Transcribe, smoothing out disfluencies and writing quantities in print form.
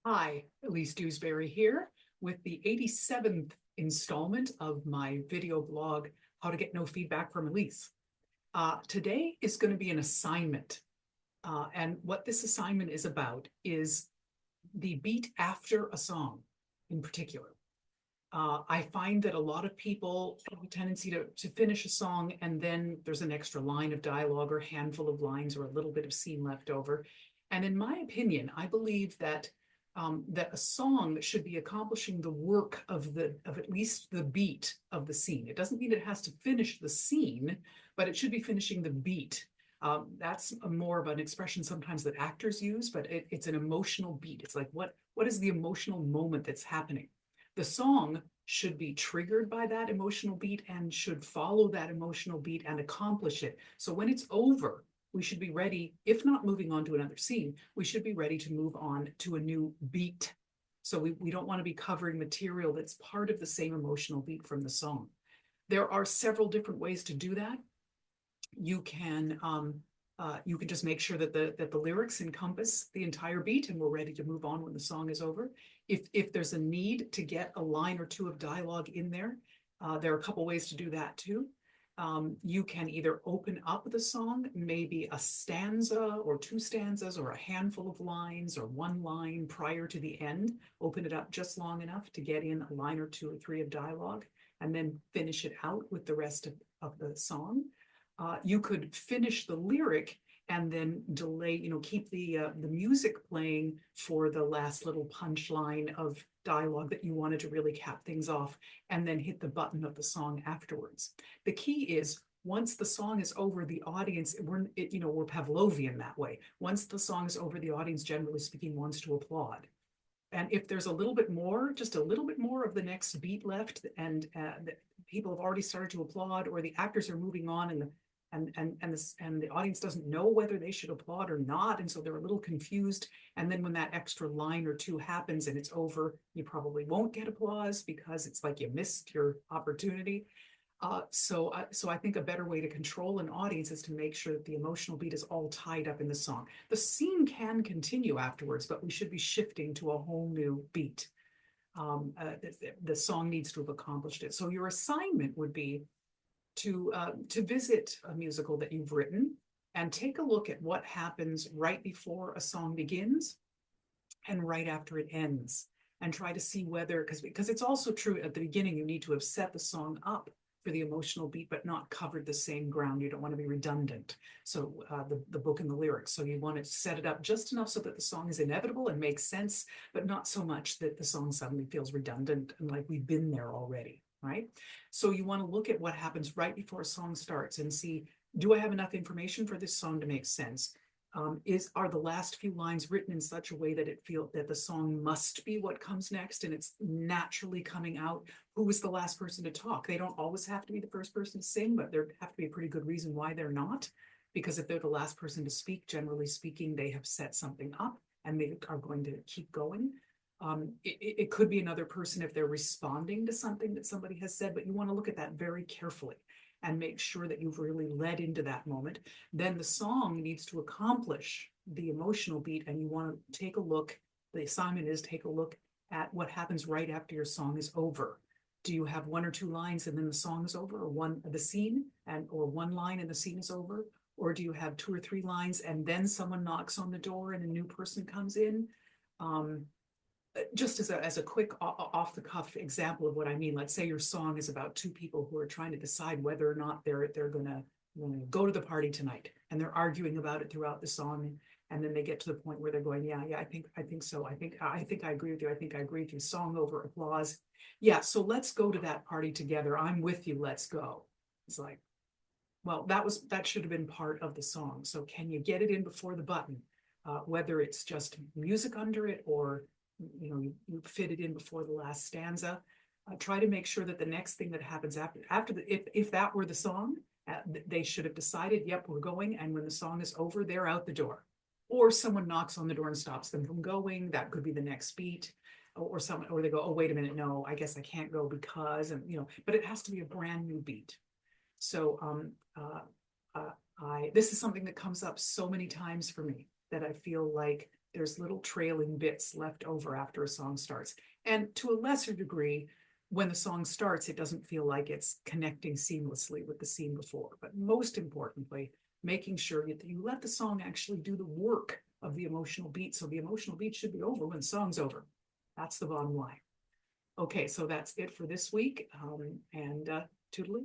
Hi, Elise Dewsberry here with the 87th installment of my video blog, How to Get No Feedback from Elise. Today is going to be an assignment. And what this assignment is about is the beat after a song in particular. I find that a lot of people have a tendency to finish a song and then there's an extra line of dialogue or handful of lines or a little bit of scene left over. And in my opinion, I believe that that a song should be accomplishing the work of at least the beat of the scene. It doesn't mean it has to finish the scene, but it should be finishing the beat. That's more of an expression sometimes that actors use, but it's an emotional beat. It's like what is the emotional moment that's happening? The song should be triggered by that emotional beat and should follow that emotional beat and accomplish it. So when it's over, we should be ready, if not moving on to another scene, we should be ready to move on to a new beat. So we don't want to be covering material that's part of the same emotional beat from the song. There are several different ways to do that. You can just make sure that the lyrics encompass the entire beat and we're ready to move on when the song is over. If there's a need to get a line or two of dialogue in there, there are a couple ways to do that too. You can either open up the song, maybe a stanza or two stanzas or a handful of lines or one line prior to the end, open it up just long enough to get in a line or two or three of dialogue, and then finish it out with the rest of the song. You could finish the lyric and then delay, keep the music playing for the last little punchline of dialogue that you wanted to really cap things off, and then hit the button of the song afterwards. The key is once the song is over, the audience, we're Pavlovian that way. Once the song is over, the audience, generally speaking, wants to applaud. And if there's a little bit more, just a little bit more of the next beat left, and people have already started to applaud, or the actors are moving on, and the audience doesn't know whether they should applaud or not, and so they're a little confused. And then when that extra line or two happens and it's over, you probably won't get applause because it's like you missed your opportunity. So I think a better way to control an audience is to make sure that the emotional beat is all tied up in the song. The scene can continue afterwards, but we should be shifting to a whole new beat. The song needs to have accomplished it. So your assignment would be to visit a musical that you've written and take a look at what happens right before a song begins and right after it ends, and try to see whether, because it's also true at the beginning, you need to have set the song up for the emotional beat, but not covered the same ground. You don't want to be redundant. So the book and the lyrics. So you want to set it up just enough so that the song is inevitable and makes sense, but not so much that the song suddenly feels redundant and like we've been there already, right? So you want to look at what happens right before a song starts and see, do I have enough information for this song to make sense? Are the last few lines written in such a way that it feels that the song must be what comes next and it's naturally coming out? Who was the last person to talk? They don't always have to be the first person to sing, but there have to be a pretty good reason why they're not. Because if they're the last person to speak, generally speaking, they have set something up and they are going to keep going. It could be another person if they're responding to something that somebody has said, but you want to look at that very carefully and make sure that you've really led into that moment. Then the song needs to accomplish the emotional beat, and you want to take a look. The assignment is take a look at what happens right after your song is over. Do you have one or two lines and then the song is over, or the scene, or one line and the scene is over? Or do you have two or three lines and then someone knocks on the door and a new person comes in? Just as a quick off the cuff example of what I mean, let's say your song is about two people who are trying to decide whether or not they're going to go to the party tonight, and they're arguing about it throughout the song, and then they get to the point where they're going, yeah, I think so, I think I agree with you, I think I agree with you. Song over, applause. Yeah, so let's go to that party together. I'm with you. Let's go. It's like, well, that should have been part of the song. So can you get it in before the button? Whether it's just music under it or you fit it in before the last stanza. Try to make sure that the next thing that happens if that were the song, they should have decided, yep, we're going, and when the song is over, they're out the door. Or someone knocks on the door and stops them from going. That could be the next beat. Or they go, oh, wait a minute, no, I guess I can't go because, and but it has to be a brand new beat. So this is something that comes up so many times for me. that I feel like there's little trailing bits left over after a song starts. And to a lesser degree, when the song starts, it doesn't feel like it's connecting seamlessly with the scene before. But most importantly, making sure that you let the song actually do the work of the emotional beat. So the emotional beat should be over when the song's over. That's the bottom line. Okay, so that's it for this week. And toodaloo.